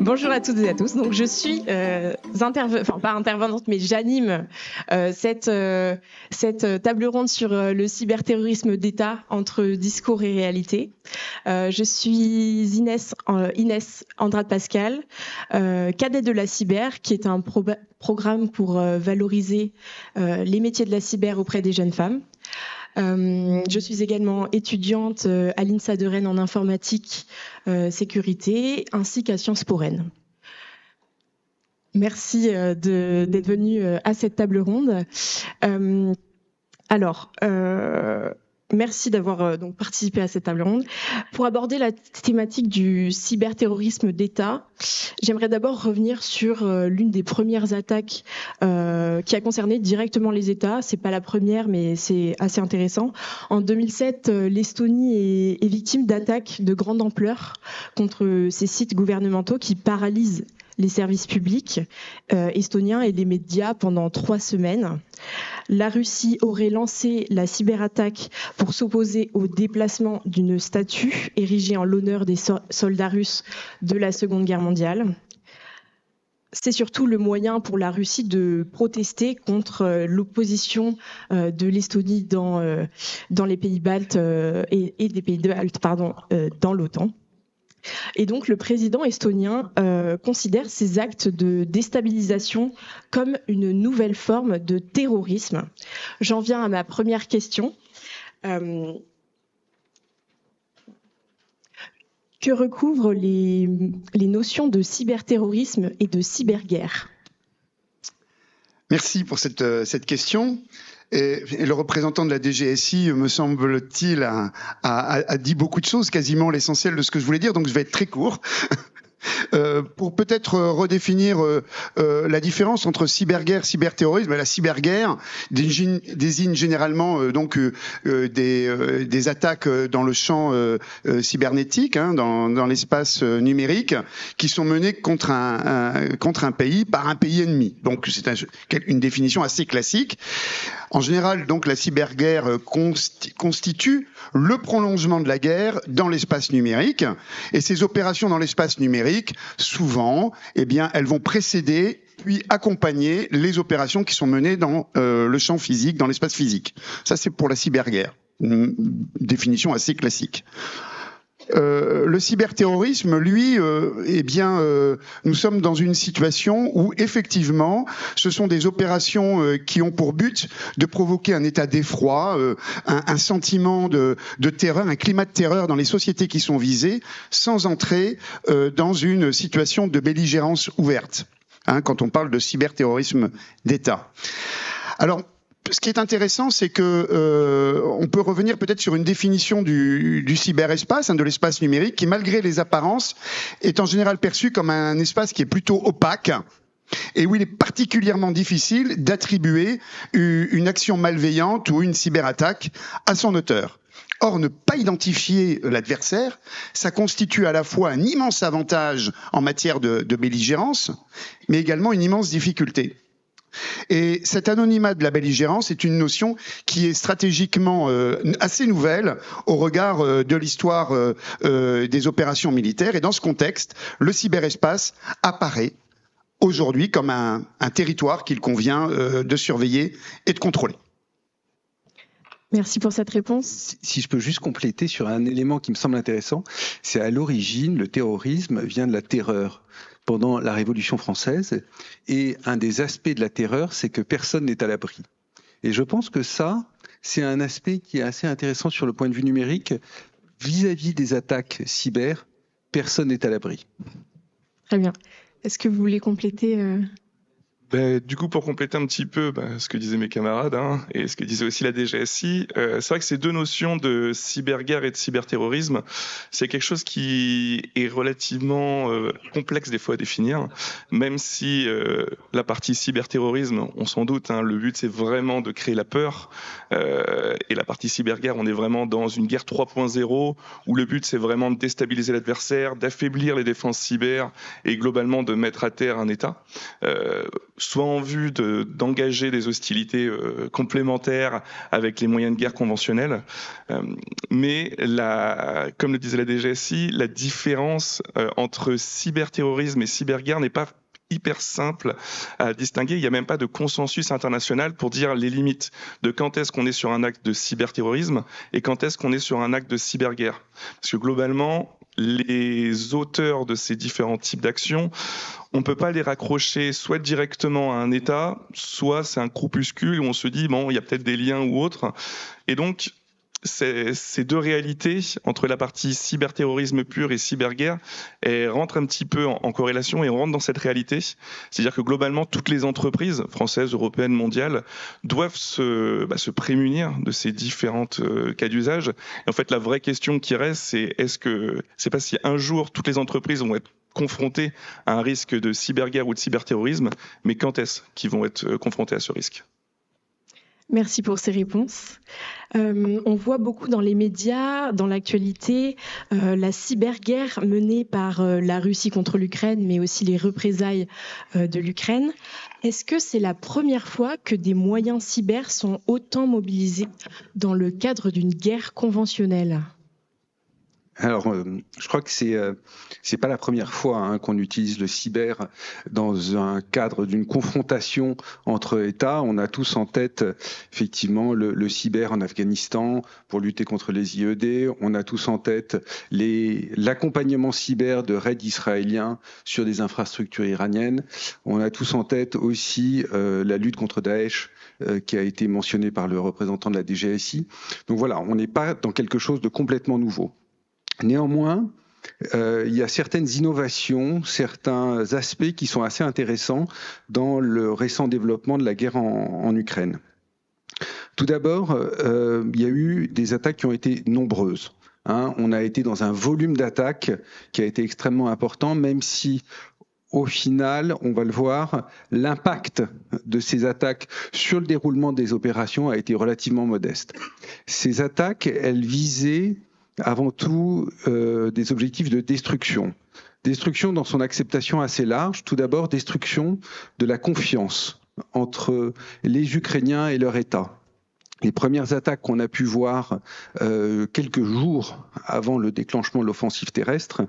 Bonjour à toutes et à tous. Donc, je suis pas intervenante, mais j'anime cette table ronde sur le cyberterrorisme d'État entre discours et réalité. Je suis Inès Andrade Pascal, cadet de la cyber, qui est un programme pour valoriser les métiers de la cyber auprès des jeunes femmes. Je suis également étudiante à l'INSA de Rennes en informatique sécurité, ainsi qu'à Sciences Po Rennes. Merci d'être venu à cette table ronde. Merci d'avoir donc participé à cette table ronde. Pour aborder la thématique du cyberterrorisme d'État, j'aimerais d'abord revenir sur l'une des premières attaques qui a concerné directement les États. C'est pas la première, mais c'est assez intéressant. En 2007, l'Estonie est victime d'attaques de grande ampleur contre ces sites gouvernementaux qui paralysent les services publics estoniens et les médias pendant 3 semaines. La Russie aurait lancé la cyberattaque pour s'opposer au déplacement d'une statue érigée en l'honneur des soldats russes de la Seconde Guerre mondiale. C'est surtout le moyen pour la Russie de protester contre l'opposition de l'Estonie dans les pays baltes et des pays baltes dans l'OTAN. Et donc, le président estonien considère ces actes de déstabilisation comme une nouvelle forme de terrorisme. J'en viens à ma première question. Que recouvrent les notions de cyberterrorisme et de cyberguerre ? Merci pour cette question. Et le représentant de la DGSI, me semble-t-il, a dit beaucoup de choses, quasiment l'essentiel de ce que je voulais dire, donc je vais être très court. Pour peut-être redéfinir la différence entre cyberguerre, cyberterrorisme. La cyberguerre désigne généralement des attaques dans le champ cybernétique, dans l'espace numérique, qui sont menées contre un pays par un pays ennemi. Donc c'est une définition assez classique. En général, donc la cyberguerre constitue le prolongement de la guerre dans l'espace numérique, et ces opérations dans l'espace numérique, souvent, elles vont précéder puis accompagner les opérations qui sont menées dans le champ physique, dans l'espace physique. Ça, c'est pour la cyberguerre, une définition assez classique. Le cyberterrorisme, lui, nous sommes dans une situation où effectivement, ce sont des opérations qui ont pour but de provoquer un état d'effroi, un sentiment de terreur, un climat de terreur dans les sociétés qui sont visées, sans entrer dans une situation de belligérance ouverte. Quand on parle de cyberterrorisme d'État. Alors, ce qui est intéressant, c'est que on peut revenir peut-être sur une définition du cyberespace, de l'espace numérique, qui, malgré les apparences, est en général perçu comme un espace qui est plutôt opaque et où il est particulièrement difficile d'attribuer une action malveillante ou une cyberattaque à son auteur. Or, ne pas identifier l'adversaire, ça constitue à la fois un immense avantage en matière de belligérance, mais également une immense difficulté. Et cet anonymat de la belligérance est une notion qui est stratégiquement assez nouvelle au regard de l'histoire des opérations militaires. Et dans ce contexte, le cyberespace apparaît aujourd'hui comme un territoire qu'il convient de surveiller et de contrôler. Merci pour cette réponse. Si je peux juste compléter sur un élément qui me semble intéressant, c'est à l'origine, le terrorisme vient de la terreur pendant la Révolution française, et un des aspects de la terreur, c'est que personne n'est à l'abri. Et je pense que ça, c'est un aspect qui est assez intéressant sur le point de vue numérique. Vis-à-vis des attaques cyber, personne n'est à l'abri. Très bien. Est-ce que vous voulez compléter Du coup, pour compléter un petit peu ce que disaient mes camarades et ce que disait aussi la DGSI, c'est vrai que ces deux notions de cyberguerre et de cyberterrorisme, c'est quelque chose qui est relativement complexe des fois à définir, même si la partie cyberterrorisme, on s'en doute, le but c'est vraiment de créer la peur, et la partie cyberguerre, on est vraiment dans une guerre 3.0 où le but c'est vraiment de déstabiliser l'adversaire, d'affaiblir les défenses cyber et globalement de mettre à terre un État. soit en vue d'engager des hostilités complémentaires avec les moyens de guerre conventionnels, mais comme le disait la DGSI, la différence entre cyberterrorisme et cyberguerre n'est pas hyper simple à distinguer. Il n'y a même pas de consensus international pour dire les limites de quand est-ce qu'on est sur un acte de cyberterrorisme et quand est-ce qu'on est sur un acte de cyberguerre. Parce que globalement, les auteurs de ces différents types d'actions, on ne peut pas les raccrocher soit directement à un État, soit c'est un groupuscule où on se dit, bon, il y a peut-être des liens ou autres. Et donc, ces deux réalités, entre la partie cyberterrorisme pur et cyberguerre, elles rentrent un petit peu en corrélation et on rentre dans cette réalité. C'est-à-dire que globalement, toutes les entreprises françaises, européennes, mondiales, doivent se prémunir de ces différentes cas d'usage. Et en fait, la vraie question qui reste, c'est pas si un jour toutes les entreprises vont être confrontées à un risque de cyberguerre ou de cyberterrorisme, mais quand est-ce qu'ils vont être confrontés à ce risque ? Merci pour ces réponses. On voit beaucoup dans les médias, dans l'actualité, la cyberguerre menée par la Russie contre l'Ukraine, mais aussi les représailles de l'Ukraine. Est-ce que c'est la première fois que des moyens cyber sont autant mobilisés dans le cadre d'une guerre conventionnelle ? Alors, je crois que c'est pas la première fois qu'on utilise le cyber dans un cadre d'une confrontation entre États. On a tous en tête effectivement le cyber en Afghanistan pour lutter contre les IED. On a tous en tête l'accompagnement cyber de raids israéliens sur des infrastructures iraniennes. On a tous en tête aussi la lutte contre Daesh qui a été mentionnée par le représentant de la DGSI. Donc voilà, on n'est pas dans quelque chose de complètement nouveau. Néanmoins, il y a certaines innovations, certains aspects qui sont assez intéressants dans le récent développement de la guerre en Ukraine. Tout d'abord, il y a eu des attaques qui ont été nombreuses. On a été dans un volume d'attaques qui a été extrêmement important, même si au final, on va le voir, l'impact de ces attaques sur le déroulement des opérations a été relativement modeste. Ces attaques, elles visaient avant tout des objectifs de destruction. Destruction dans son acceptation assez large. Tout d'abord, destruction de la confiance entre les Ukrainiens et leur État. Les premières attaques qu'on a pu voir quelques jours avant le déclenchement de l'offensive terrestre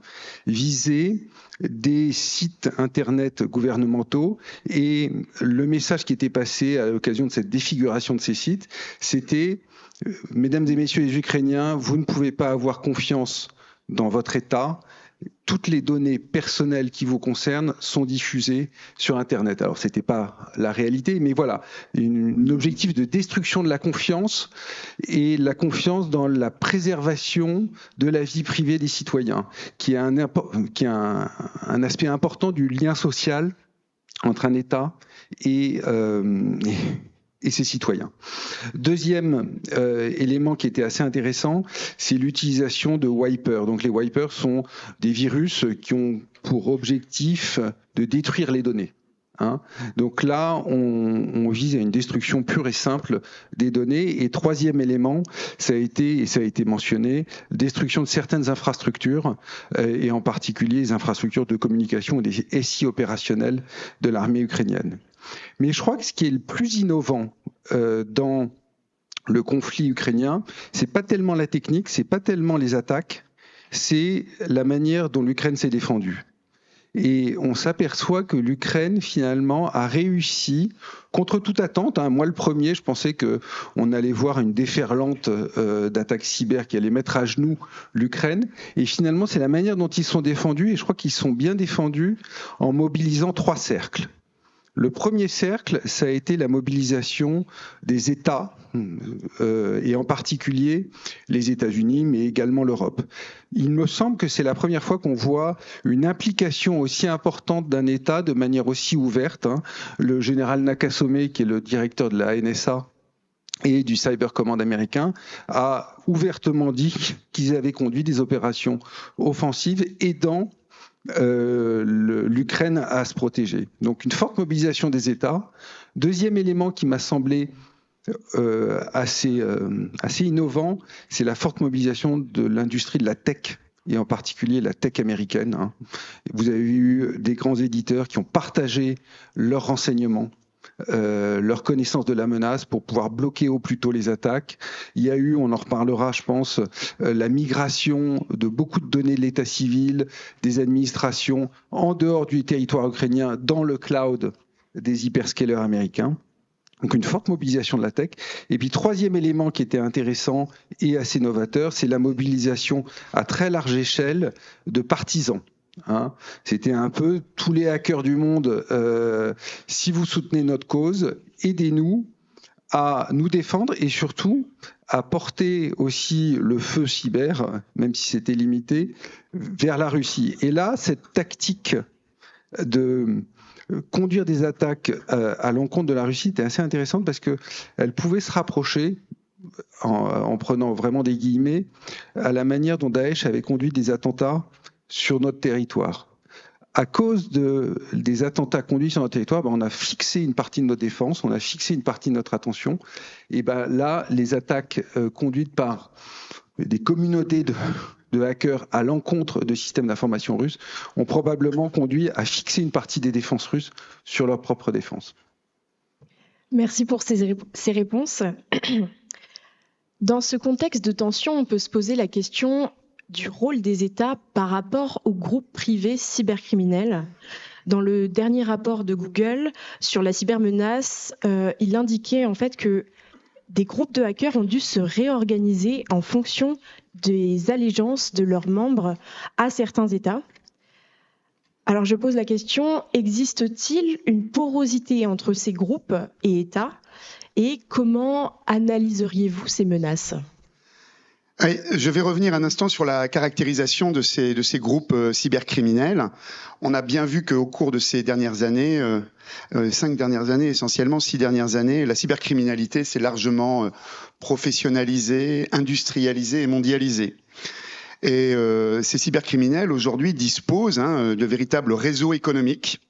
visaient des sites internet gouvernementaux et le message qui était passé à l'occasion de cette défiguration de ces sites, c'était « Mesdames et messieurs les Ukrainiens, vous ne pouvez pas avoir confiance dans votre État. Toutes les données personnelles qui vous concernent sont diffusées sur Internet. » Alors, ce n'était pas la réalité, mais voilà, un objectif de destruction de la confiance et la confiance dans la préservation de la vie privée des citoyens, qui est un aspect important du lien social entre un État et ses citoyens. Deuxième élément qui était assez intéressant, c'est l'utilisation de wipers. Donc les wipers sont des virus qui ont pour objectif de détruire les données. Donc là, on vise à une destruction pure et simple des données. Et troisième élément, ça a été mentionné, destruction de certaines infrastructures, et en particulier les infrastructures de communication ou des SI opérationnels de l'armée ukrainienne. Mais je crois que ce qui est le plus innovant dans le conflit ukrainien, c'est pas tellement la technique, c'est pas tellement les attaques, c'est la manière dont l'Ukraine s'est défendue. Et on s'aperçoit que l'Ukraine, finalement, a réussi, contre toute attente. Moi, le premier, je pensais qu'on allait voir une déferlante d'attaques cyber qui allait mettre à genoux l'Ukraine. Et finalement, c'est la manière dont ils sont défendus. Et je crois qu'ils sont bien défendus en mobilisant 3 cercles. Le premier cercle, ça a été la mobilisation des États, et en particulier les États-Unis, mais également l'Europe. Il me semble que c'est la première fois qu'on voit une implication aussi importante d'un État de manière aussi ouverte. Le général Nakasone, qui est le directeur de la NSA et du Cyber Command américain, a ouvertement dit qu'ils avaient conduit des opérations offensives aidant l'Ukraine à se protéger. Donc une forte mobilisation des États. Deuxième élément qui m'a semblé assez innovant, c'est la forte mobilisation de l'industrie de la tech et en particulier la tech américaine, hein. Vous avez eu des grands éditeurs qui ont partagé leurs renseignements, leur connaissance de la menace pour pouvoir bloquer au plus tôt les attaques. Il y a eu, on en reparlera je pense, la migration de beaucoup de données de l'état civil, des administrations en dehors du territoire ukrainien dans le cloud des hyperscalers américains. Donc une forte mobilisation de la tech. Et puis troisième élément qui était intéressant et assez novateur, c'est la mobilisation à très large échelle de partisans. Hein, c'était un peu tous les hackers du monde. Si vous soutenez notre cause, aidez-nous à nous défendre et surtout à porter aussi le feu cyber, même si c'était limité, vers la Russie. Et là, cette tactique de conduire des attaques à l'encontre de la Russie était assez intéressante parce qu'elle pouvait se rapprocher, en prenant vraiment des guillemets, à la manière dont Daesh avait conduit des attentats sur notre territoire. À cause des attentats conduits sur notre territoire, on a fixé une partie de notre défense, on a fixé une partie de notre attention. Et là, les attaques conduites par des communautés de hackers à l'encontre de systèmes d'information russes ont probablement conduit à fixer une partie des défenses russes sur leur propre défense. Merci pour ces réponses. Dans ce contexte de tension, on peut se poser la question du rôle des États par rapport aux groupes privés cybercriminels. Dans le dernier rapport de Google sur la cybermenace, il indiquait en fait que des groupes de hackers ont dû se réorganiser en fonction des allégeances de leurs membres à certains États. Alors je pose la question, existe-t-il une porosité entre ces groupes et États? Et comment analyseriez-vous ces menaces? Oui, je vais revenir un instant sur la caractérisation de ces groupes cybercriminels. On a bien vu qu'au cours de ces dernières années, 5 dernières années, essentiellement 6 dernières années, la cybercriminalité s'est largement professionnalisée, industrialisée et mondialisée. Et ces cybercriminels aujourd'hui disposent de véritables réseaux économiques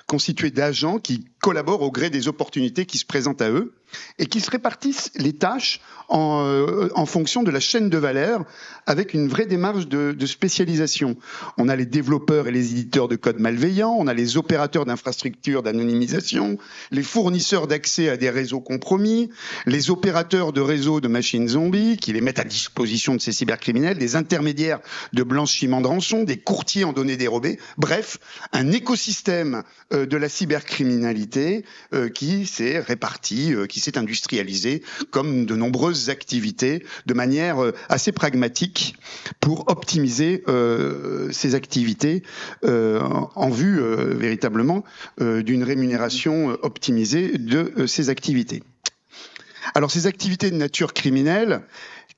constitués d'agents qui collaborent au gré des opportunités qui se présentent à eux et qui se répartissent les tâches en fonction de la chaîne de valeur avec une vraie démarche de spécialisation. On a les développeurs et les éditeurs de code malveillants, on a les opérateurs d'infrastructures d'anonymisation, les fournisseurs d'accès à des réseaux compromis, les opérateurs de réseaux de machines zombies qui les mettent à disposition de ces cybercriminels, des intermédiaires de blanchiment de rançon, des courtiers en données dérobées, bref, un écosystème de la cybercriminalité qui s'est réparti, qui s'est industrialisé comme de nombreuses activités de manière assez pragmatique pour optimiser ces activités en vue véritablement d'une rémunération optimisée de ces activités. Alors ces activités de nature criminelle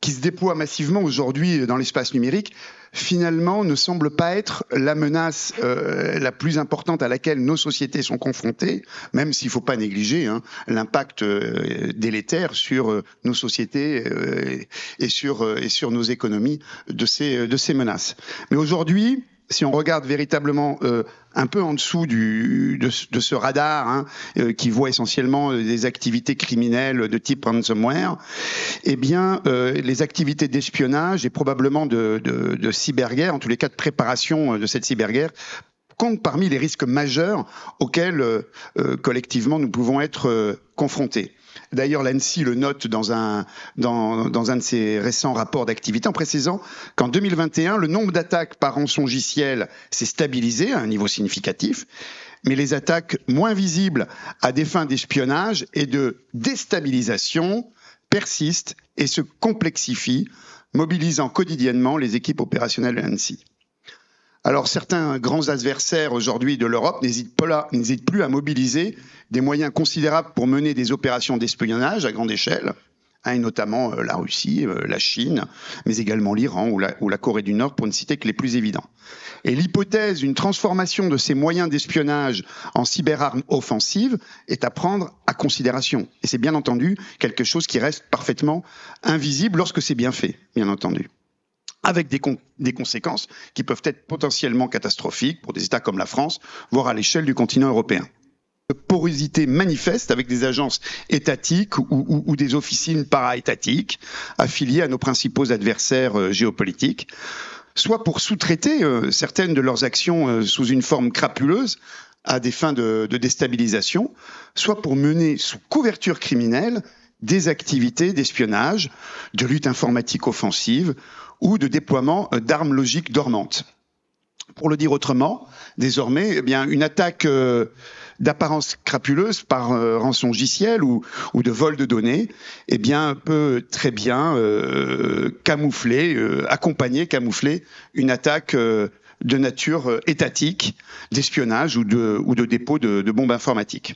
qui se déploient massivement aujourd'hui dans l'espace numérique, finalement, ne semble pas être la menace la plus importante à laquelle nos sociétés sont confrontées, même s'il ne faut pas négliger l'impact délétère sur nos sociétés et sur nos économies de ces menaces. Mais aujourd'hui, si on regarde véritablement un peu en dessous de ce radar qui voit essentiellement des activités criminelles de type ransomware, eh bien les activités d'espionnage et probablement de cyberguerre, en tous les cas de préparation de cette cyberguerre, comptent parmi les risques majeurs auxquels collectivement nous pouvons être confrontés. D'ailleurs, l'ANSSI le note dans un de ses récents rapports d'activité en précisant qu'en 2021, le nombre d'attaques par rançongiciel s'est stabilisé à un niveau significatif, mais les attaques moins visibles à des fins d'espionnage et de déstabilisation persistent et se complexifient, mobilisant quotidiennement les équipes opérationnelles de l'ANSSI. Alors certains grands adversaires aujourd'hui de l'Europe n'hésitent plus à mobiliser des moyens considérables pour mener des opérations d'espionnage à grande échelle, et notamment la Russie, la Chine, mais également l'Iran ou la Corée du Nord, pour ne citer que les plus évidents. Et l'hypothèse d'une transformation de ces moyens d'espionnage en cyberarmes offensives est à prendre à considération. Et c'est bien entendu quelque chose qui reste parfaitement invisible lorsque c'est bien fait, bien entendu, avec des conséquences qui peuvent être potentiellement catastrophiques pour des États comme la France, voire à l'échelle du continent européen. Porosité manifeste avec des agences étatiques ou des officines para-étatiques affiliées à nos principaux adversaires géopolitiques. soit pour sous-traiter certaines de leurs actions sous une forme crapuleuse à des fins de déstabilisation, soit pour mener sous couverture criminelle des activités d'espionnage, de lutte informatique offensive ou de déploiement d'armes logiques dormantes. Pour le dire autrement, désormais, eh bien, une attaque d'apparence crapuleuse par rançongiciel ou de vol de données, eh bien, peut très bien camoufler une attaque de nature étatique, d'espionnage ou de dépôt de bombes informatiques.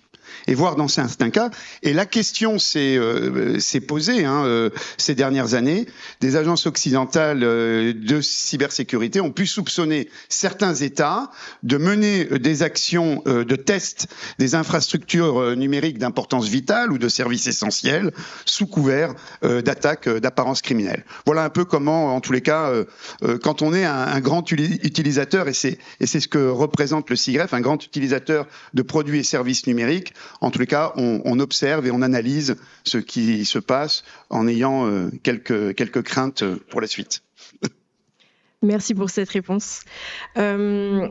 Et voire dans certains cas. Et la question s'est posée ces dernières années. Des agences occidentales de cybersécurité ont pu soupçonner certains États de mener des actions de test des infrastructures numériques d'importance vitale ou de services essentiels sous couvert d'attaques d'apparence criminelle. Voilà un peu comment, en tous les cas, quand on est un grand utilisateur, et c'est ce que représente le SIGREF, un grand utilisateur de produits et services numériques, en tous les cas, on observe et on analyse ce qui se passe en ayant quelques craintes pour la suite. Merci pour cette réponse. Les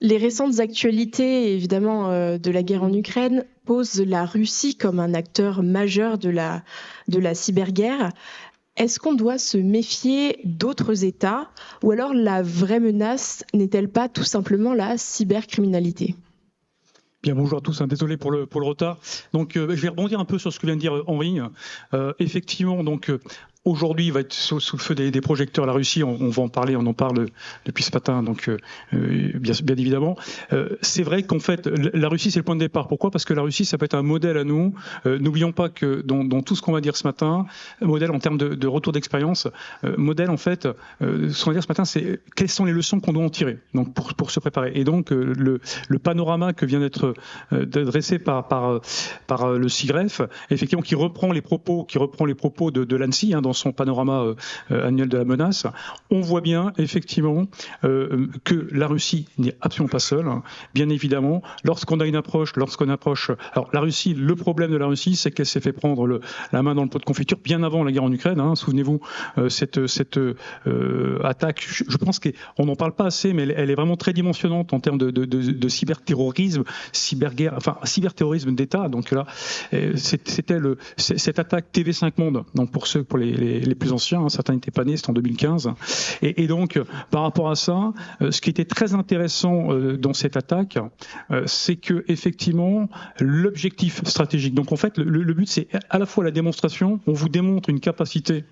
récentes actualités, évidemment, de la guerre en Ukraine posent la Russie comme un acteur majeur de la cyberguerre. Est-ce qu'on doit se méfier d'autres États, ou alors la vraie menace n'est-elle pas tout simplement la cybercriminalité ? Bien, bonjour à tous, désolé pour le retard. Donc, je vais rebondir un peu sur ce que vient de dire Henri. Effectivement, donc, aujourd'hui, il va être sous le feu des projecteurs la Russie. On va en parler, on en parle depuis ce matin, donc bien évidemment. C'est vrai qu'en fait, la Russie, c'est le point de départ. Pourquoi ? Parce que la Russie, ça peut être un modèle à nous. N'oublions pas que dans tout ce qu'on va dire ce matin, modèle en termes de retour d'expérience, modèle en fait, ce qu'on va dire ce matin, c'est quelles sont les leçons qu'on doit en tirer, donc pour se préparer. Et donc le panorama que vient d'être dressé par le SIGREF, effectivement, qui reprend les propos de l'ANSSI dans son panorama annuel de la menace, on voit bien effectivement que la Russie n'est absolument pas seule. Bien évidemment, lorsqu'on approche, alors la Russie, le problème de la Russie, c'est qu'elle s'est fait prendre la main dans le pot de confiture bien avant la guerre en Ukraine. Souvenez-vous, cette attaque, je pense qu'on n'en parle pas assez, mais elle est vraiment très dimensionnante en termes de cyberterrorisme, cyberguerre, enfin cyberterrorisme d'État. Donc là, c'était cette attaque TV5 Monde. Donc pour les plus anciens, certains n'étaient pas nés, c'était en 2015. Et donc, par rapport à ça, ce qui était très intéressant dans cette attaque, c'est que effectivement, l'objectif stratégique. Donc en fait, le but, c'est à la fois la démonstration. On vous démontre une capacité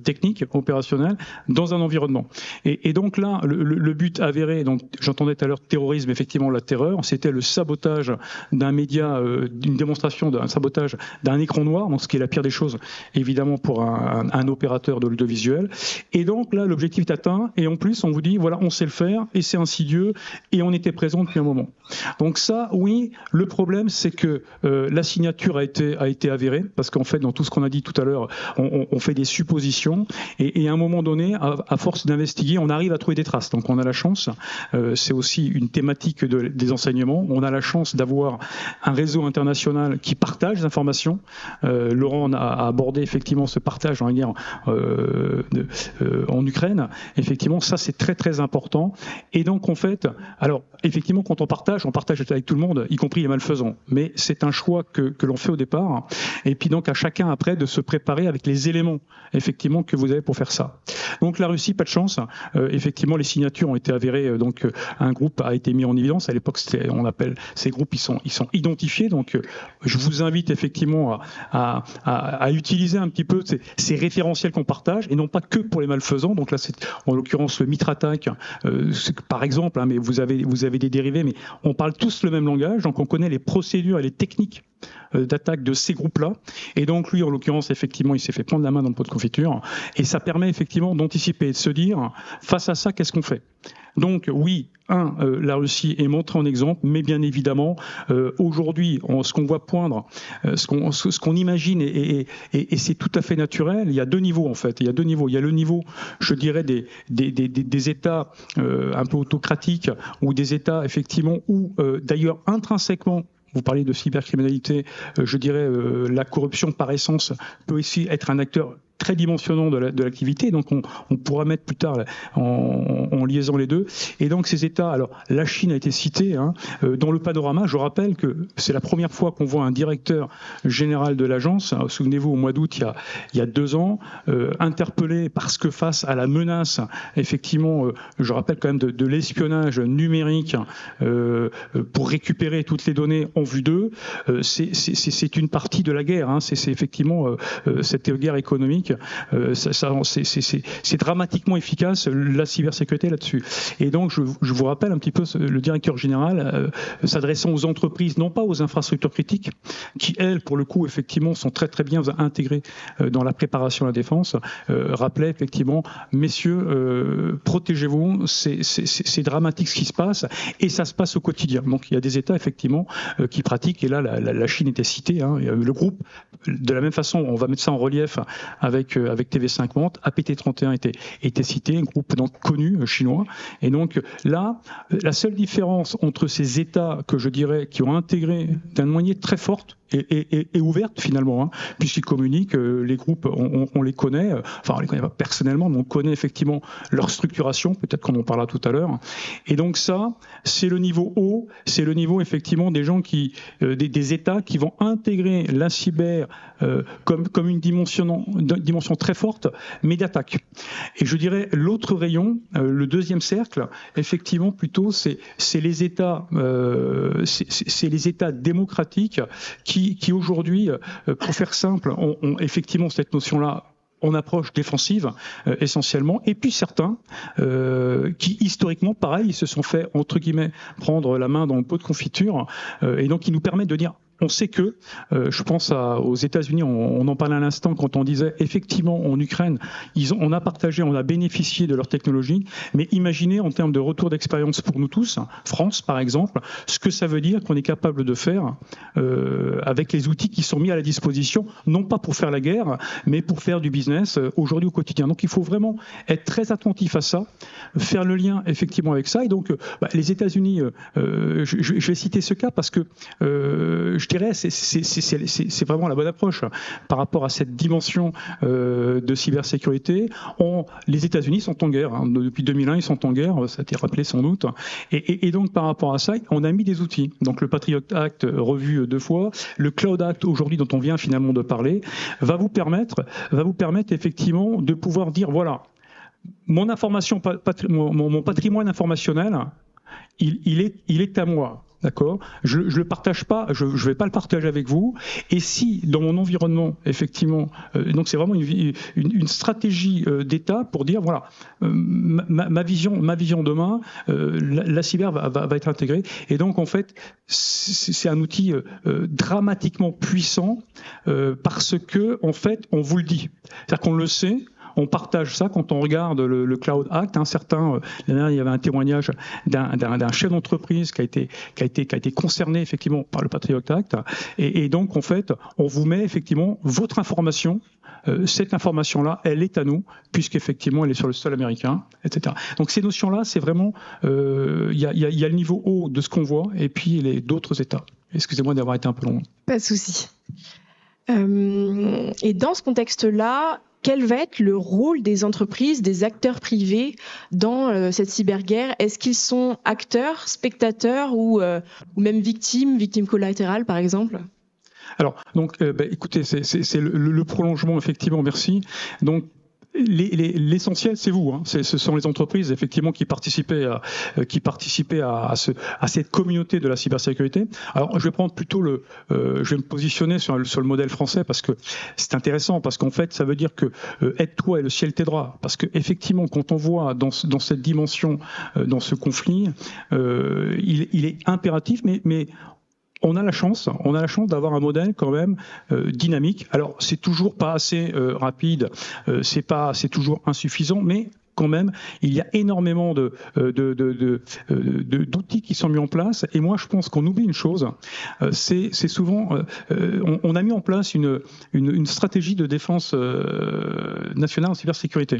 technique, opérationnelle, dans un environnement. Et donc là, le but avéré, donc j'entendais tout à l'heure terrorisme, effectivement la terreur, c'était le sabotage d'un média, d'une démonstration d'un sabotage d'un écran noir, donc ce qui est la pire des choses, évidemment pour un opérateur de l'audiovisuel. Et donc là, l'objectif est atteint, et en plus, on vous dit, voilà, on sait le faire, et c'est insidieux, et on était présent depuis un moment. Donc ça, oui, le problème, c'est que la signature a été avérée, parce qu'en fait, dans tout ce qu'on a dit tout à l'heure, on fait des suppositions, et à un moment donné, à force d'investiguer, on arrive à trouver des traces. Donc on a la chance, c'est aussi une thématique des enseignements, on a la chance d'avoir un réseau international qui partage des informations. Laurent a abordé effectivement ce partage dans la guerre en Ukraine. Effectivement, ça c'est très très important. Et donc en fait, alors effectivement quand on partage avec tout le monde, y compris les malfaisants. Mais c'est un choix que l'on fait au départ. Et puis donc à chacun après de se préparer avec les éléments effectivement que vous avez pour faire ça. Donc la Russie, pas de chance. Effectivement, les signatures ont été avérées. Donc un groupe a été mis en évidence. À l'époque, on appelle ces groupes, ils sont identifiés. Donc je vous invite effectivement à utiliser un petit peu ces référentiels qu'on partage, et non pas que pour les malfaisants. Donc là, c'est en l'occurrence le Mitrattack, par exemple, mais vous avez des dérivés, mais on parle tous le même langage, donc on connaît les procédures et les techniques d'attaque de ces groupes-là. Et donc lui, en l'occurrence, effectivement, il s'est fait prendre la main dans le pot de confiture, et ça permet effectivement d'anticiper et de se dire, face à ça, qu'est-ce qu'on fait ? Donc oui, la Russie est montrée en exemple, mais bien évidemment, aujourd'hui, ce qu'on voit poindre, ce qu'on imagine, et c'est tout à fait naturel, il y a deux niveaux en fait. Il y a le niveau, je dirais, des États un peu autocratiques, ou des États effectivement où d'ailleurs intrinsèquement, vous parlez de cybercriminalité, je dirais la corruption par essence peut aussi être un acteur très dimensionnant de l'activité. Donc on pourra mettre plus tard en liaison les deux. Et donc ces États, alors la Chine a été citée dans le panorama. Je rappelle que c'est la première fois qu'on voit un directeur général de l'agence. Souvenez-vous, au mois d'août, il y a 2 ans, interpellé parce que face à la menace, effectivement, je rappelle quand même de l'espionnage numérique pour récupérer toutes les données en vue d'eux, c'est une partie de la guerre. C'est effectivement cette guerre économique. C'est dramatiquement efficace la cybersécurité là-dessus. Et donc je vous rappelle un petit peu le directeur général s'adressant aux entreprises, non pas aux infrastructures critiques, qui elles pour le coup effectivement sont très très bien intégrées dans la préparation à la défense, rappelait effectivement, messieurs, protégez-vous, c'est dramatique ce qui se passe et ça se passe au quotidien. Donc il y a des États effectivement qui pratiquent, et là la Chine était citée, le groupe, de la même façon, on va mettre ça en relief avec TV5 Monde, APT31 était cité, un groupe donc connu chinois. Et donc là, la seule différence entre ces États que je dirais qui ont intégré d'une manière très forte et ouverte finalement, puisqu'ils communiquent, les groupes, on les connaît, enfin on les connaît pas personnellement, mais on connaît effectivement leur structuration, peut-être qu'on en parlera tout à l'heure. Et donc ça, c'est le niveau haut, c'est le niveau effectivement des gens des États qui vont intégrer la cyber comme une dimension très forte, mais d'attaque. Et je dirais l'autre rayon, le deuxième cercle, effectivement plutôt, c'est les États, c'est les États démocratiques qui aujourd'hui, pour faire simple, ont effectivement cette notion-là en approche défensive essentiellement, et puis certains qui historiquement, pareil, se sont fait entre guillemets prendre la main dans le pot de confiture, et donc qui nous permettent de dire. On sait que, je pense aux États-Unis, on en parlait à l'instant quand on disait effectivement en Ukraine, on a partagé, on a bénéficié de leur technologie, mais imaginez en termes de retour d'expérience pour nous tous, France par exemple, ce que ça veut dire qu'on est capable de faire avec les outils qui sont mis à la disposition, non pas pour faire la guerre, mais pour faire du business aujourd'hui au quotidien. Donc il faut vraiment être très attentif à ça, faire le lien effectivement avec ça. Et donc les États-Unis, je vais citer ce cas parce que je dirais c'est vraiment la bonne approche par rapport à cette dimension de cybersécurité. Les États-Unis sont en guerre, depuis 2001 ils sont en guerre, ça a été rappelé sans doute, et donc par rapport à ça on a mis des outils, donc le Patriot Act revu 2 fois, le Cloud Act aujourd'hui dont on vient finalement de parler, va vous permettre effectivement de pouvoir dire voilà, mon patrimoine informationnel il est à moi. D'accord ? Je le partage pas, je vais pas le partager avec vous. Et si dans mon environnement, effectivement, donc c'est vraiment une stratégie d'État pour dire voilà, ma vision demain, la cyber va être intégrée. Et donc en fait, c'est un outil dramatiquement puissant parce que en fait, on vous le dit, c'est-à-dire qu'on le sait. On partage ça quand on regarde le Cloud Act. Il y avait un témoignage d'un chef d'entreprise qui a été concerné effectivement par le Patriot Act. Et donc en fait, on vous met effectivement votre information. Cette information-là, elle est à nous, puisqu'effectivement, elle est sur le sol américain, etc. Donc ces notions-là, c'est vraiment, il y a le niveau haut de ce qu'on voit, et puis d'autres États. Excusez-moi d'avoir été un peu long. Pas de souci. Et dans ce contexte-là, quel va être le rôle des entreprises, des acteurs privés dans cette cyberguerre ? Est-ce qu'ils sont acteurs, spectateurs ou même victimes collatérales par exemple ? Alors, donc, écoutez, c'est le prolongement, effectivement, merci. Donc, l'essentiel, c'est vous. Ce sont les entreprises, effectivement, qui participaient à cette communauté de la cybersécurité. Alors, je vais prendre plutôt je vais me positionner sur le modèle français parce que c'est intéressant, parce qu'en fait, ça veut dire que aide-toi et le ciel t'aidera. Parce que effectivement, quand on voit dans cette dimension, dans ce conflit, il est impératif, mais on a la chance d'avoir un modèle quand même dynamique. Alors c'est toujours pas assez rapide, c'est toujours insuffisant, mais quand même, il y a énormément d'outils qui sont mis en place. Et moi, je pense qu'on oublie une chose. C'est souvent, on a mis en place une stratégie de défense nationale en cybersécurité.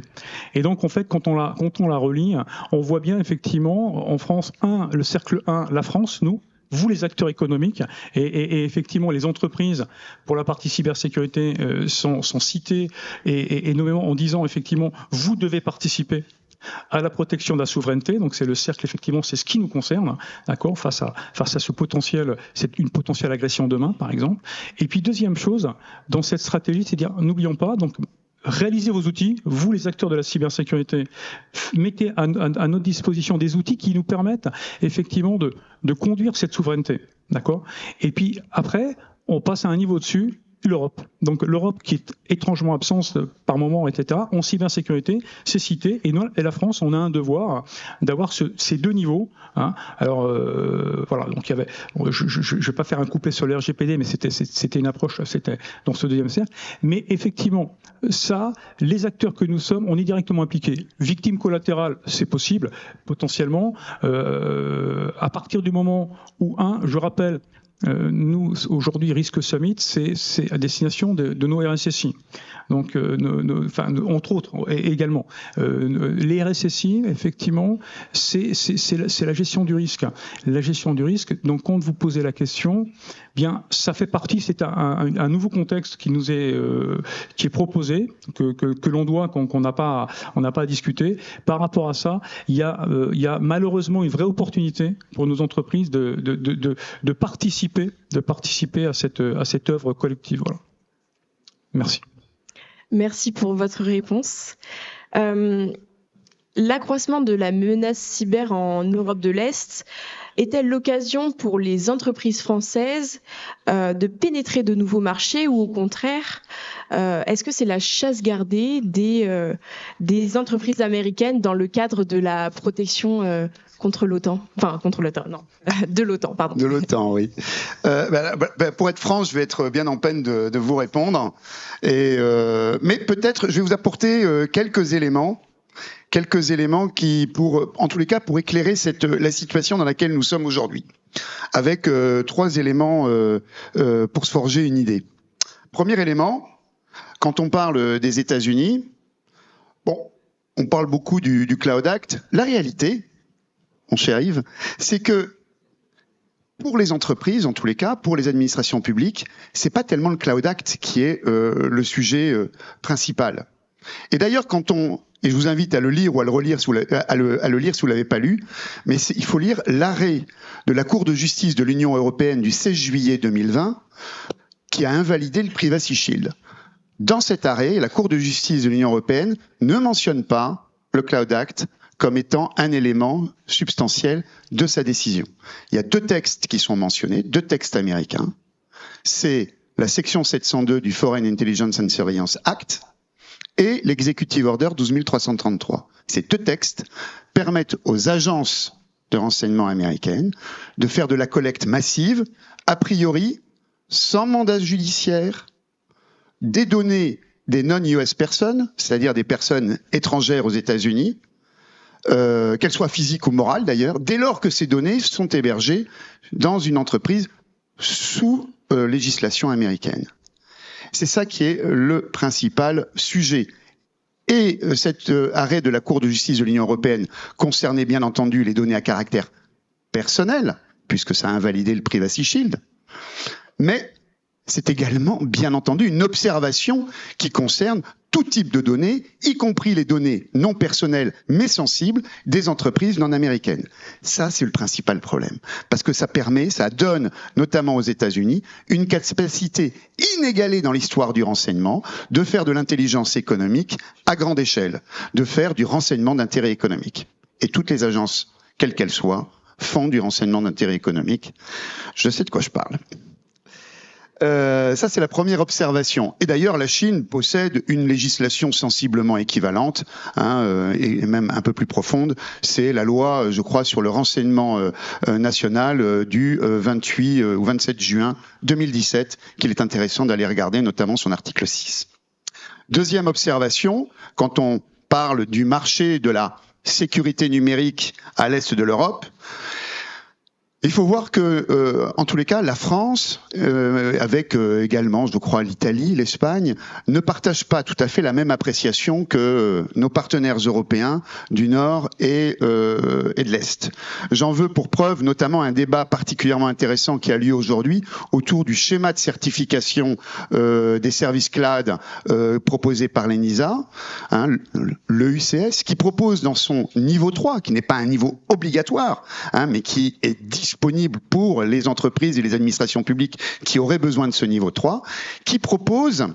Et donc, en fait, quand on la relie, on voit bien effectivement en France, le cercle 1, la France, nous, vous les acteurs économiques, et effectivement les entreprises pour la partie cybersécurité sont citées, et nommément en disant effectivement vous devez participer à la protection de la souveraineté, donc c'est le cercle, effectivement, c'est ce qui nous concerne, d'accord, face à ce potentiel, c'est une potentielle agression demain, par exemple. Et puis deuxième chose, dans cette stratégie, c'est dire, n'oublions pas, donc réalisez vos outils, vous les acteurs de la cybersécurité, mettez à notre disposition des outils qui nous permettent effectivement de conduire cette souveraineté, d'accord. Et puis après, on passe à un niveau dessus. L'Europe. Donc l'Europe qui est étrangement absente par moment, etc. En cybersécurité, c'est cité. Et nous, et la France, on a un devoir d'avoir ces deux niveaux. Hein. Alors voilà. Donc il y avait. Je vais pas faire un couplet sur le RGPD, mais c'était une approche. C'était dans ce deuxième cercle. Mais effectivement, ça, les acteurs que nous sommes, on est directement impliqués. Victime collatérale, c'est possible potentiellement. À partir du moment où je rappelle. Nous, aujourd'hui, Risk Summit, c'est à destination de nos RSSI. Donc, entre autres, également. Les RSSI, effectivement, c'est la gestion du risque. La gestion du risque, donc, quand vous posez la question, bien, ça fait partie, c'est un nouveau contexte qui nous est, qui est proposé, que l'on doit, qu'on n'a pas à discuter. Par rapport à ça, il y a malheureusement une vraie opportunité pour nos entreprises de participer à cette œuvre collective. Voilà. Merci. Merci pour votre réponse. L'accroissement de la menace cyber en Europe de l'Est est-elle l'occasion pour les entreprises françaises de pénétrer de nouveaux marchés, ou au contraire, est-ce que c'est la chasse gardée des entreprises américaines dans le cadre de la protection contre l'OTAN, de l'OTAN, pardon. De l'OTAN, oui. Pour être franc, je vais être bien en peine de vous répondre. Mais peut-être, je vais vous apporter quelques éléments qui, en tous les cas, pour éclairer la situation dans laquelle nous sommes aujourd'hui. Avec 3 éléments pour se forger une idée. Premier élément, quand on parle des États-Unis, on parle beaucoup du Cloud Act. La réalité, mon cher Yves, c'est que pour les entreprises, en tous les cas, pour les administrations publiques, c'est pas tellement le Cloud Act qui est le sujet principal. Et d'ailleurs, et je vous invite à le lire ou à le relire si vous l'avez pas lu, mais il faut lire l'arrêt de la Cour de justice de l'Union européenne du 16 juillet 2020 qui a invalidé le Privacy Shield. Dans cet arrêt, la Cour de justice de l'Union européenne ne mentionne pas le Cloud Act comme étant un élément substantiel de sa décision. Il y a 2 textes qui sont mentionnés, 2 textes américains. C'est la section 702 du Foreign Intelligence and Surveillance Act et l'Executive Order 12333. Ces 2 textes permettent aux agences de renseignement américaines de faire de la collecte massive, a priori, sans mandat judiciaire, des données des non-US personnes, c'est-à-dire des personnes étrangères aux États-Unis, qu'elles soient physiques ou morales d'ailleurs, dès lors que ces données sont hébergées dans une entreprise sous législation américaine. C'est ça qui est le principal sujet. Et cet arrêt de la Cour de justice de l'Union européenne concernait bien entendu les données à caractère personnel, puisque ça a invalidé le Privacy Shield, mais c'est également, bien entendu, une observation qui concerne tout type de données, y compris les données non personnelles mais sensibles des entreprises non américaines. Ça, c'est le principal problème. Parce que ça donne, notamment aux États-Unis, une capacité inégalée dans l'histoire du renseignement de faire de l'intelligence économique à grande échelle, de faire du renseignement d'intérêt économique. Et toutes les agences, quelles qu'elles soient, font du renseignement d'intérêt économique. Je sais de quoi je parle. Ça, c'est la première observation. Et d'ailleurs, la Chine possède une législation sensiblement équivalente, et même un peu plus profonde. C'est la loi, je crois, sur le renseignement national du 28 ou 27 juin 2017, qu'il est intéressant d'aller regarder, notamment son article 6. Deuxième observation, quand on parle du marché de la sécurité numérique à l'est de l'Europe, Il faut voir que, en tous les cas, la France, avec également, je crois, l'Italie, l'Espagne, ne partagent pas tout à fait la même appréciation que nos partenaires européens du Nord et de l'Est. J'en veux pour preuve notamment un débat particulièrement intéressant qui a lieu aujourd'hui autour du schéma de certification des services cloud proposé par l'ENISA, hein, le UCS, qui propose dans son niveau 3, qui n'est pas un niveau obligatoire, hein, mais qui est disponible pour les entreprises et les administrations publiques qui auraient besoin de ce niveau 3, qui propose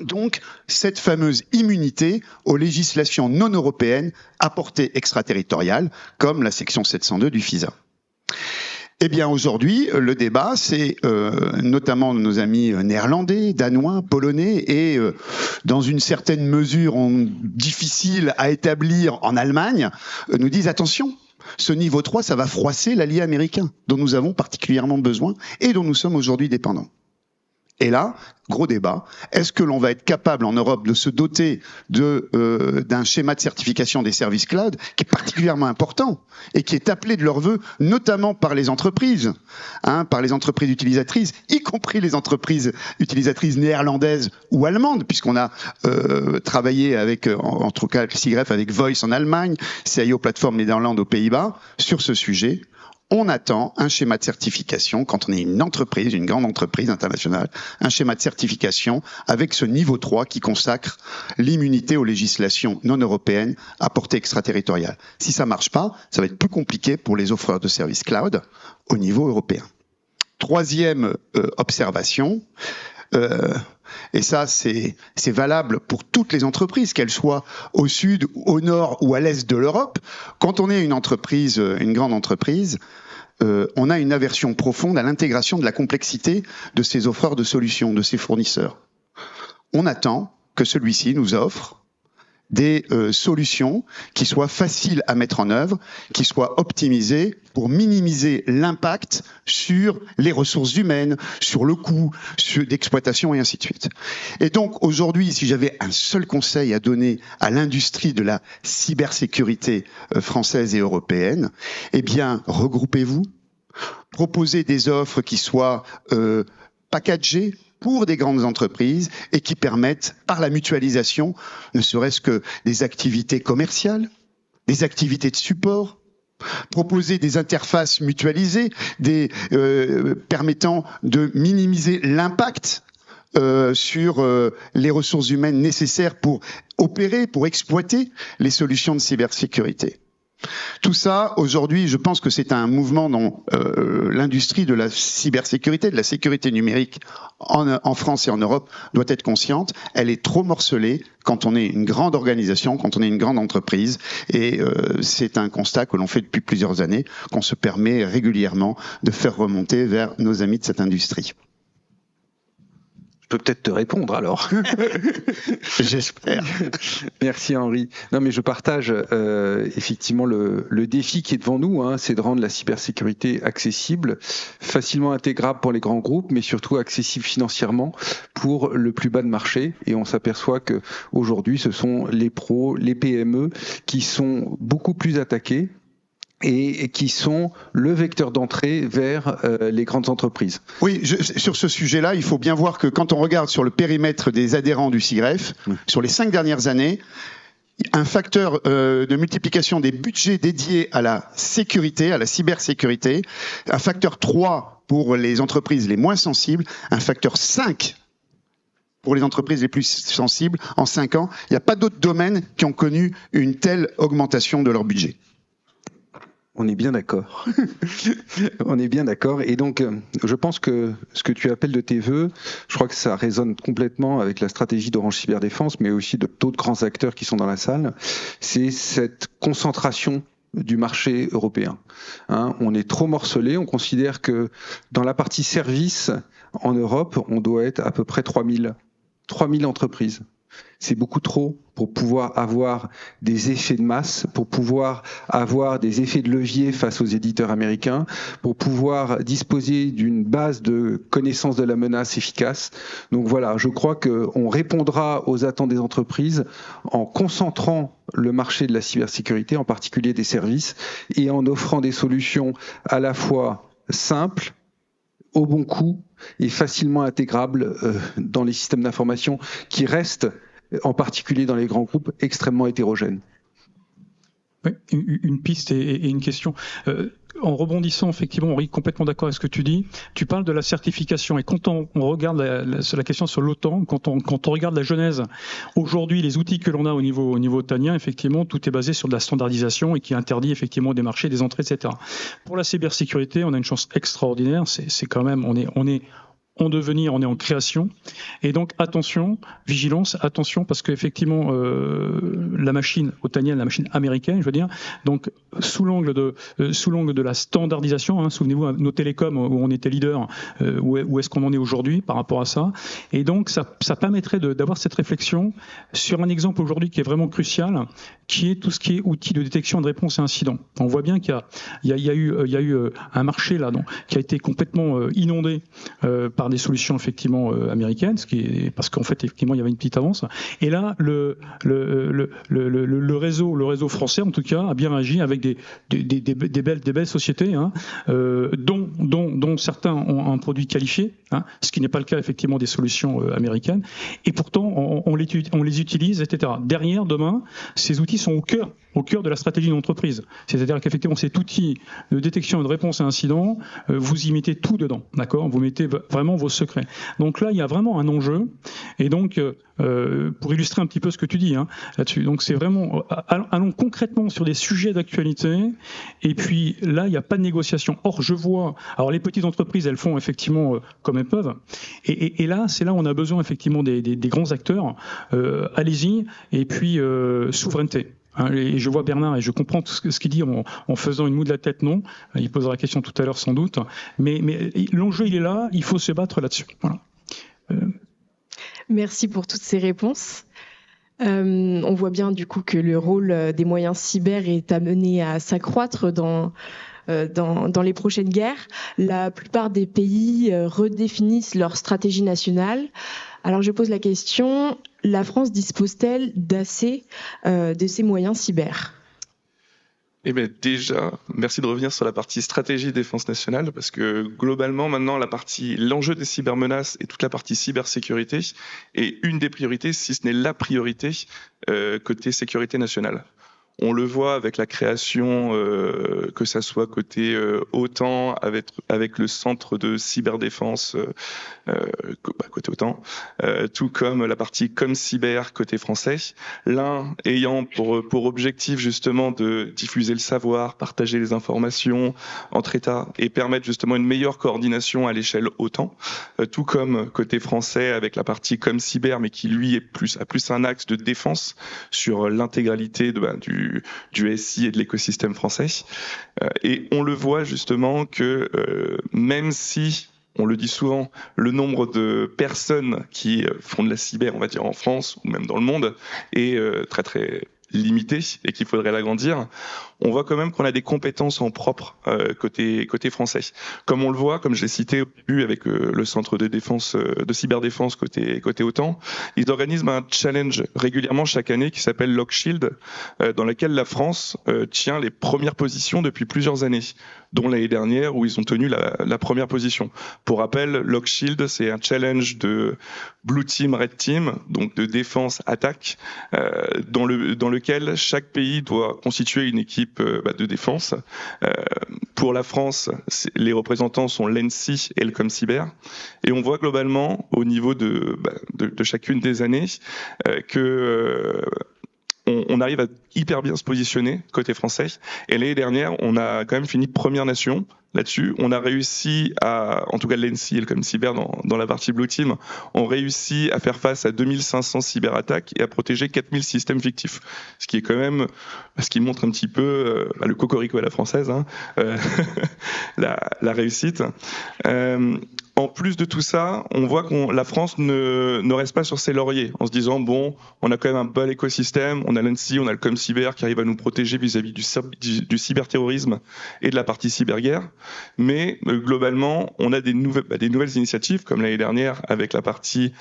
donc cette fameuse immunité aux législations non européennes à portée extraterritoriale, comme la section 702 du FISA. Eh bien aujourd'hui, le débat, c'est notamment nos amis néerlandais, danois, polonais et dans une certaine mesure difficile à établir en Allemagne, nous disent attention, ce niveau 3, ça va froisser l'allié américain dont nous avons particulièrement besoin et dont nous sommes aujourd'hui dépendants. Et là, gros débat, est-ce que l'on va être capable en Europe de se doter d'un schéma de certification des services cloud qui est particulièrement important et qui est appelé de leur vœu notamment par les entreprises, hein, par les entreprises utilisatrices, y compris les entreprises utilisatrices néerlandaises ou allemandes, puisqu'on a travaillé avec, en tout cas, SIGREF avec Voice en Allemagne, CIO Platform Néderlande aux Pays-Bas, sur ce sujet. On attend un schéma de certification, quand on est une entreprise, une grande entreprise internationale, un schéma de certification avec ce niveau 3 qui consacre l'immunité aux législations non européennes à portée extraterritoriale. Si ça marche pas, ça va être plus compliqué pour les offreurs de services cloud au niveau européen. Troisième observation, et ça c'est valable pour toutes les entreprises, qu'elles soient au sud, au nord ou à l'est de l'Europe. Quand on est une entreprise, une grande entreprise, on a une aversion profonde à l'intégration de la complexité de ces offreurs de solutions, de ces fournisseurs. On attend que celui-ci nous offre des solutions qui soient faciles à mettre en œuvre, qui soient optimisées pour minimiser l'impact sur les ressources humaines, sur le coût d'exploitation et ainsi de suite. Et donc aujourd'hui, si j'avais un seul conseil à donner à l'industrie de la cybersécurité française et européenne, eh bien regroupez-vous, proposez des offres qui soient packagées, pour des grandes entreprises et qui permettent, par la mutualisation, ne serait-ce que des activités commerciales, des activités de support, proposer des interfaces mutualisées, permettant de minimiser l'impact sur les ressources humaines nécessaires pour opérer, pour exploiter les solutions de cybersécurité. Tout ça, aujourd'hui, je pense que c'est un mouvement dont l'industrie de la cybersécurité, de la sécurité numérique en France et en Europe doit être consciente. Elle est trop morcelée quand on est une grande organisation, quand on est une grande entreprise. Et c'est un constat que l'on fait depuis plusieurs années, qu'on se permet régulièrement de faire remonter vers nos amis de cette industrie. Je peux peut-être te répondre alors. J'espère. Merci Henri. Non mais je partage effectivement le défi qui est devant nous, hein, c'est de rendre la cybersécurité accessible, facilement intégrable pour les grands groupes, mais surtout accessible financièrement pour le plus bas de marché. Et on s'aperçoit que aujourd'hui, ce sont les pros, les PME qui sont beaucoup plus attaqués et qui sont le vecteur d'entrée vers les grandes entreprises. Oui, sur ce sujet-là, il faut bien voir que quand on regarde sur le périmètre des adhérents du SIGREF, sur les 5 dernières années, un facteur de multiplication des budgets dédiés à la sécurité, à la cybersécurité, un facteur 3 pour les entreprises les moins sensibles, un facteur 5 pour les entreprises les plus sensibles en 5 ans. Il n'y a pas d'autres domaines qui ont connu une telle augmentation de leur budget. On est bien d'accord. On est bien d'accord. Et donc, je pense que ce que tu appelles de tes vœux, je crois que ça résonne complètement avec la stratégie d'Orange Cyberdéfense, mais aussi de d'autres grands acteurs qui sont dans la salle. C'est cette concentration du marché européen. Hein, on est trop morcelé. On considère que dans la partie service, en Europe, on doit être à peu près 3000 entreprises. C'est beaucoup trop pour pouvoir avoir des effets de masse, pour pouvoir avoir des effets de levier face aux éditeurs américains, pour pouvoir disposer d'une base de connaissance de la menace efficace. Donc voilà, je crois qu'on répondra aux attentes des entreprises en concentrant le marché de la cybersécurité, en particulier des services, et en offrant des solutions à la fois simples, au bon coût et facilement intégrables dans les systèmes d'information qui restent, en particulier dans les grands groupes, extrêmement hétérogènes. Oui, une piste et une question. En rebondissant, effectivement, Henri, complètement d'accord avec ce que tu dis. Tu parles de la certification. Et quand on regarde la question sur l'OTAN, quand on regarde la genèse, aujourd'hui, les outils que l'on a au niveau otanien, effectivement, tout est basé sur de la standardisation et qui interdit effectivement des marchés, des entrées, etc. Pour la cybersécurité, on a une chance extraordinaire. C'est quand même, on est en devenir, on est en création, et donc attention, vigilance, attention, parce qu'effectivement la machine otanienne, la machine américaine, je veux dire, donc sous l'angle de la standardisation, hein, souvenez-vous nos télécoms où on était leader, où est-ce qu'on en est aujourd'hui par rapport à ça, et donc ça permettrait d'avoir cette réflexion sur un exemple aujourd'hui qui est vraiment crucial, qui est tout ce qui est outils de détection et de réponse à incidents. On voit bien qu'il y a eu un marché là, donc, qui a été complètement inondé par des solutions effectivement américaines, parce qu'en fait effectivement il y avait une petite avance. Et là le réseau français en tout cas a bien réagi avec des belles sociétés, hein, dont certains ont un produit qualifié, hein, ce qui n'est pas le cas effectivement des solutions américaines. Et pourtant on les utilise, etc. Derrière, demain, ces outils sont au cœur de la stratégie d'une entreprise. C'est-à-dire qu'effectivement, cet outil de détection et de réponse à incidents, vous y mettez tout dedans, d'accord ? Vous mettez vraiment vos secrets. Donc là, il y a vraiment un enjeu. Et donc, pour illustrer un petit peu ce que tu dis, hein, là-dessus, donc c'est vraiment, allons concrètement sur des sujets d'actualité. Et puis là, il n'y a pas de négociation. Or, je vois, alors les petites entreprises, elles font effectivement comme elles peuvent. Et là, c'est là où on a besoin effectivement des grands acteurs. Allez-y. Et puis, souveraineté. Et je vois Bernard et je comprends tout ce qu'il dit en faisant une moue de la tête, non. Il posera la question tout à l'heure sans doute. Mais l'enjeu, il est là, il faut se battre là-dessus. Voilà. Merci pour toutes ces réponses. On voit bien du coup que le rôle des moyens cyber est amené à s'accroître dans les prochaines guerres. La plupart des pays redéfinissent leur stratégie nationale. Alors je pose la question, la France dispose-t-elle d'assez de ces moyens cyber ? Eh bien déjà, merci de revenir sur la partie stratégie défense nationale, parce que globalement maintenant l'enjeu des cybermenaces et toute la partie cybersécurité est une des priorités, si ce n'est la priorité côté sécurité nationale. On le voit avec la création, que ça soit côté OTAN, avec le centre de cyberdéfense côté OTAN, tout comme la partie ComCyber côté français. L'un ayant pour objectif justement de diffuser le savoir, partager les informations entre États et permettre justement une meilleure coordination à l'échelle OTAN, tout comme côté français avec la partie ComCyber, mais qui lui a plus un axe de défense sur l'intégralité du SI et de l'écosystème français. Et on le voit justement que même si, on le dit souvent, le nombre de personnes qui font de la cyber, on va dire en France ou même dans le monde, est très très limité et qu'il faudrait l'agrandir, on voit quand même qu'on a des compétences en propre côté français. Comme on le voit, comme je l'ai cité au début avec le centre de défense, de cyberdéfense côté OTAN, ils organisent un challenge régulièrement chaque année qui s'appelle LockShield, dans lequel la France tient les premières positions depuis plusieurs années, dont l'année dernière où ils ont tenu la première position. Pour rappel, LockShield, c'est un challenge de Blue Team, Red Team, donc de défense-attaque, dans lequel chaque pays doit constituer une équipe de défense. Pour la France, les représentants sont l'ENSI et le ComCyber. Et on voit globalement, au niveau de chacune des années, que on arrive à hyper bien se positionner côté français. Et l'année dernière, on a quand même fini première nation là-dessus. On a réussi en tout cas l'ENSI et le ComCyber dans la partie Blue Team, ont réussi à faire face à 2500 cyberattaques et à protéger 4000 systèmes fictifs. Ce qui est quand même, ce qui montre un petit peu le cocorico à la française, hein, la réussite. En plus de tout ça, on voit que la France ne reste pas sur ses lauriers en se disant bon, on a quand même un bel écosystème, on a l'ANSSI, on a le ComCyber qui arrive à nous protéger vis-à-vis du cyberterrorisme et de la partie cyberguerre, mais globalement, on a des nouvelles initiatives comme l'année dernière avec la partie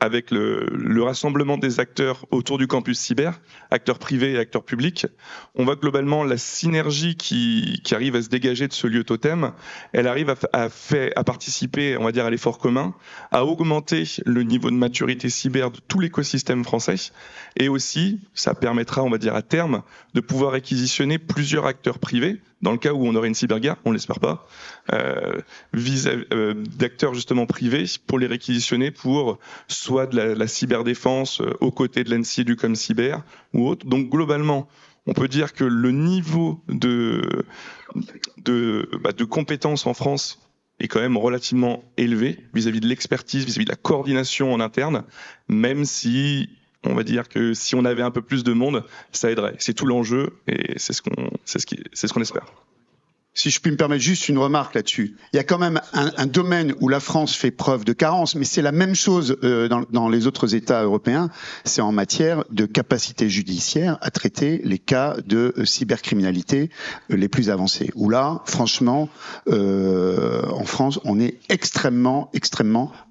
avec le rassemblement des acteurs autour du campus cyber, acteurs privés et acteurs publics. On voit globalement la synergie qui arrive à se dégager de ce lieu totem, elle arrive à participer, on va dire, à l'effort commun, à augmenter le niveau de maturité cyber de tout l'écosystème français, et aussi, ça permettra, on va dire, à terme, de pouvoir réquisitionner plusieurs acteurs privés, dans le cas où on aurait une cyberguerre, on l'espère pas, d'acteurs justement privés pour les réquisitionner pour soit de la cyberdéfense aux côtés de l'ANSSI et du ComCyber ou autre. Donc globalement, on peut dire que le niveau de compétences en France est quand même relativement élevé vis-à-vis de l'expertise, vis-à-vis de la coordination en interne, même si on va dire que si on avait un peu plus de monde, ça aiderait. C'est tout l'enjeu et c'est ce qu'on espère. Si je puis me permettre juste une remarque là-dessus, il y a quand même un domaine où la France fait preuve de carence, mais c'est la même chose dans les autres États européens, c'est en matière de capacité judiciaire à traiter les cas de cybercriminalité les plus avancés. Où là, franchement, en France, on est extrêmement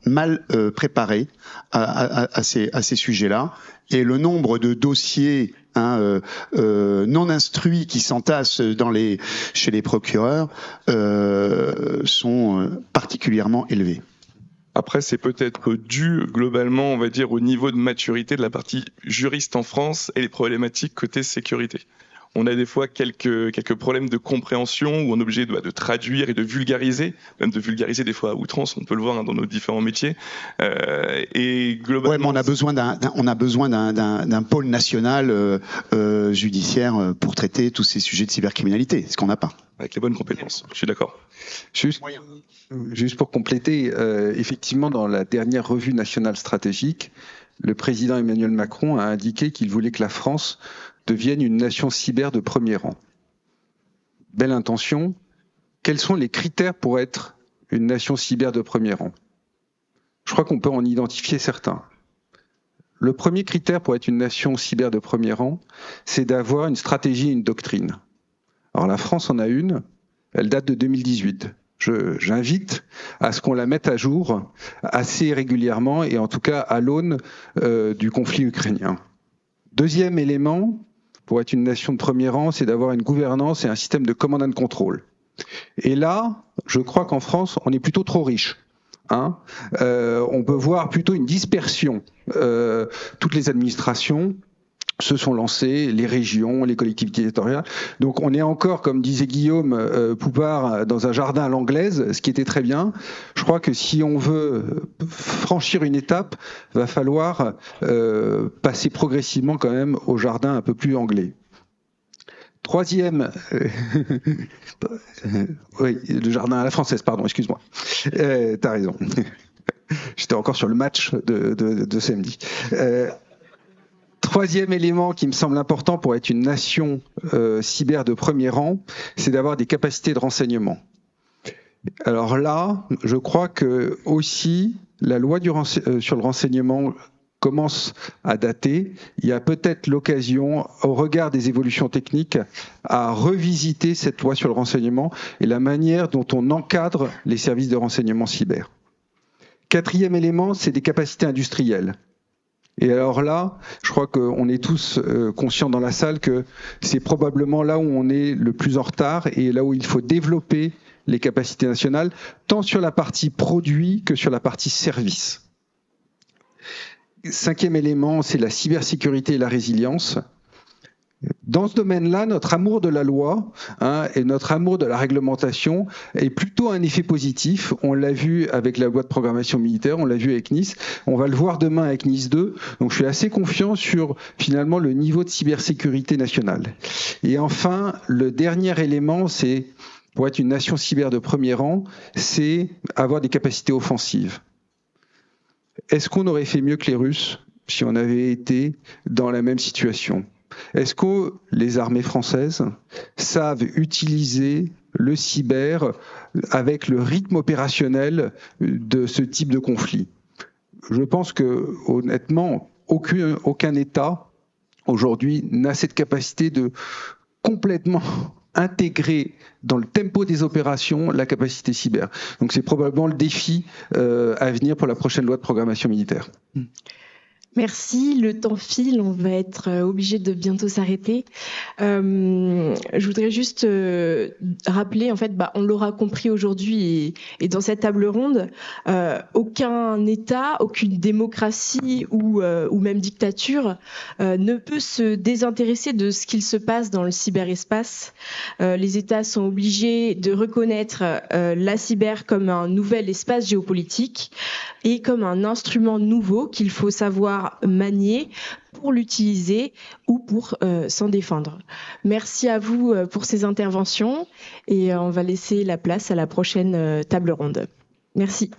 mal préparé à ces sujets-là. Et le nombre de dossiers non instruits qui s'entassent chez les procureurs sont particulièrement élevés. Après, c'est peut-être dû globalement, on va dire, au niveau de maturité de la partie juriste en France et les problématiques côté sécurité. On a des fois quelques problèmes de compréhension où on est obligé de traduire et de vulgariser, même de vulgariser des fois à outrance, on peut le voir dans nos différents métiers. Et globalement, ouais, mais on a besoin d'un pôle national judiciaire pour traiter tous ces sujets de cybercriminalité, ce qu'on n'a pas. Avec les bonnes compétences, je suis d'accord. Juste pour compléter, effectivement, dans la dernière revue nationale stratégique, le président Emmanuel Macron a indiqué qu'il voulait que la France devienne une nation cyber de premier rang. Belle intention. Quels sont les critères pour être une nation cyber de premier rang ? Je crois qu'on peut en identifier certains. Le premier critère pour être une nation cyber de premier rang, c'est d'avoir une stratégie et une doctrine. Alors la France en a une, elle date de 2018. J'invite à ce qu'on la mette à jour assez régulièrement et en tout cas à l'aune du conflit ukrainien. Deuxième élément, pour être une nation de premier rang, c'est d'avoir une gouvernance et un système de command and control. Et là, je crois qu'en France, on est plutôt trop riche. On peut voir plutôt une dispersion. Toutes les administrations se sont lancées, les régions, les collectivités territoriales. Donc on est encore, comme disait Guillaume Poupard, dans un jardin à l'anglaise, ce qui était très bien. Je crois que si on veut franchir une étape, va falloir passer progressivement quand même au jardin un peu plus anglais. Troisième, oui, le jardin à la française, pardon, excuse-moi. T'as raison. J'étais encore sur le match de samedi. Troisième élément qui me semble important pour être une nation cyber de premier rang, c'est d'avoir des capacités de renseignement. Alors là, je crois que aussi la loi sur le renseignement commence à dater. Il y a peut-être l'occasion, au regard des évolutions techniques, à revisiter cette loi sur le renseignement et la manière dont on encadre les services de renseignement cyber. Quatrième élément, c'est des capacités industrielles. Et alors là, je crois qu'on est tous conscients dans la salle que c'est probablement là où on est le plus en retard et là où il faut développer les capacités nationales, tant sur la partie produit que sur la partie service. Cinquième élément, c'est la cybersécurité et la résilience. Dans ce domaine-là, notre amour de la loi et notre amour de la réglementation est plutôt un effet positif. On l'a vu avec la loi de programmation militaire, on l'a vu avec Nice, on va le voir demain avec Nice 2. Donc je suis assez confiant sur finalement le niveau de cybersécurité nationale. Et enfin, le dernier élément, c'est pour être une nation cyber de premier rang, c'est avoir des capacités offensives. Est-ce qu'on aurait fait mieux que les Russes si on avait été dans la même situation ? Est-ce que les armées françaises savent utiliser le cyber avec le rythme opérationnel de ce type de conflit? Je pense que, honnêtement, aucun État aujourd'hui n'a cette capacité de complètement intégrer dans le tempo des opérations la capacité cyber. Donc c'est probablement le défi à venir pour la prochaine loi de programmation militaire. Merci, le temps file, on va être obligé de bientôt s'arrêter. Je voudrais juste rappeler, en fait, on l'aura compris aujourd'hui et dans cette table ronde, aucun État, aucune démocratie ou même dictature ne peut se désintéresser de ce qu'il se passe dans le cyberespace. Les États sont obligés de reconnaître la cyber comme un nouvel espace géopolitique et comme un instrument nouveau qu'il faut savoir manier pour l'utiliser ou pour s'en défendre. Merci à vous pour ces interventions et on va laisser la place à la prochaine table ronde. Merci.